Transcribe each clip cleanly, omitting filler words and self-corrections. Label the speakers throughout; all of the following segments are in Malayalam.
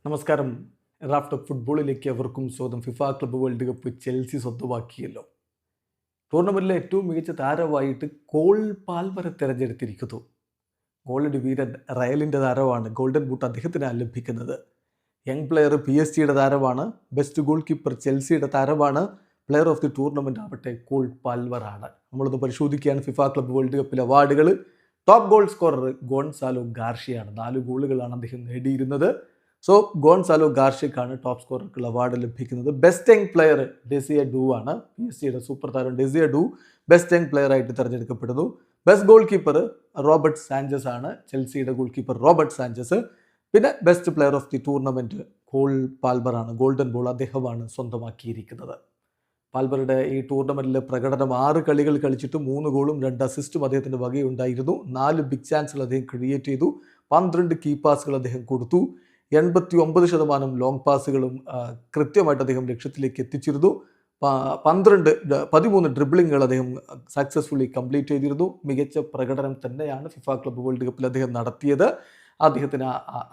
Speaker 1: നമസ്കാരം. റാഫ്റ്റ് ഫുട്ബോളിലേക്ക് അവർക്കും സ്വാഗതം. FIFA club world cup Chelsea സ്വന്തമാക്കിയല്ലോ. ടൂർണമെൻറ്റിലെ ഏറ്റവും മികച്ച താരമായിട്ട് കോൾ പാൽമറെ തിരഞ്ഞെടുത്തിരിക്കുന്നു. ഗോൾഡ് വീരൻ റയലിൻ്റെ താരമാണ്. ഗോൾഡൻ ബൂട്ട് അദ്ദേഹത്തിനാണ് ലഭിക്കുന്നത്. യങ് പ്ലെയർ PSG താരമാണ്. ബെസ്റ്റ് ഗോൾ കീപ്പർ ചെൽസിയുടെ താരമാണ്. പ്ലെയർ ഓഫ് ദി ടൂർണമെൻറ്റ് ആവട്ടെ കോൾ പാൽമറാണ്. നമ്മളൊന്ന് പരിശോധിക്കുകയാണ് ഫിഫ ക്ലബ്ബ് വേൾഡ് കപ്പിലെ അവാർഡുകൾ. ടോപ്പ് ഗോൾ സ്കോറർ ഗോൺസാലോ ഗാർഷ്യയാണ്. 4 ഗോളുകളാണ് അദ്ദേഹം നേടിയിരുന്നത്. സോ ഗോൺസാലോ ഗാർഷ്യക്കാണ് ടോപ്പ് സ്കോറർക്കുള്ള അവാർഡ് ലഭിക്കുന്നത്. Best young player Desire Doue ആണ്. PSG സൂപ്പർ താരം Desire Doue best young player ആയിട്ട് തിരഞ്ഞെടുക്കപ്പെടുന്നു. Best goal keeper Robert Sanchez ആണ്. ചെൽസിയുടെ ഗോൾ കീപ്പർ റോബർട്ട് സാഞ്ചസ്. പിന്നെ best player of the tournament Cole പാൽമറാണ്. ഗോൾഡൻ ബോൾ അദ്ദേഹമാണ് സ്വന്തമാക്കിയിരിക്കുന്നത്. പാൽമറുടെ ഈ ടൂർണമെൻറ്റിലെ പ്രകടനം 6 കളികൾ കളിച്ചിട്ട് 3 ഗോളും 2 അസിസ്റ്റും അദ്ദേഹത്തിൻ്റെ വകയുണ്ടായിരുന്നു. 4 ബിഗ് ചാൻസുകൾ അദ്ദേഹം ക്രിയേറ്റ് ചെയ്തു. 12 കീ പാസുകൾ അദ്ദേഹം കൊടുത്തു. 89% ലോങ് പാസുകളും കൃത്യമായിട്ട് അദ്ദേഹം ലക്ഷ്യത്തിലേക്ക് എത്തിച്ചിരുന്നു. 13 ഡ്രിബിളിങ്ങുകൾ അദ്ദേഹം സക്സസ്ഫുള്ളി കംപ്ലീറ്റ് ചെയ്തിരുന്നു. മികച്ച പ്രകടനം തന്നെയാണ് ഫിഫ ക്ലബ്ബ് വേൾഡ് കപ്പിൽ അദ്ദേഹം നടത്തിയത്. അദ്ദേഹത്തിന്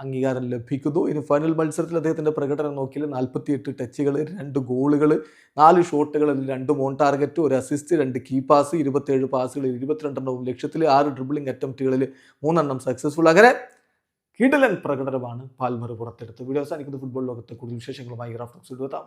Speaker 1: അംഗീകാരം ലഭിക്കുന്നു. ഇനി ഫൈനൽ മത്സരത്തിൽ അദ്ദേഹത്തിൻ്റെ പ്രകടനം നോക്കിയാൽ 48 ടച്ചുകൾ, 2 ഗോളുകൾ, 4 ഷോട്ടുകൾ, 2 on target, 1 assist, 2 key pass, 27 പാസുകൾ, 22 ലക്ഷ്യത്തിൽ, 6 ഡ്രിബിളിംഗ് അറ്റംപ്റ്റുകളിൽ 3 സക്സസ്ഫുൾ. അങ്ങനെ കിടിലൻ പ്രകടനമാണ് പാൽമർ പുറത്തെടുത്തത്. വീഡിയോ അവസാനിക്കുന്ന ഫുട്ബോൾ ലോകത്തെ കൂടുതൽ വിശേഷങ്ങളുമായി റാഫ്റ്റ് എത്താം.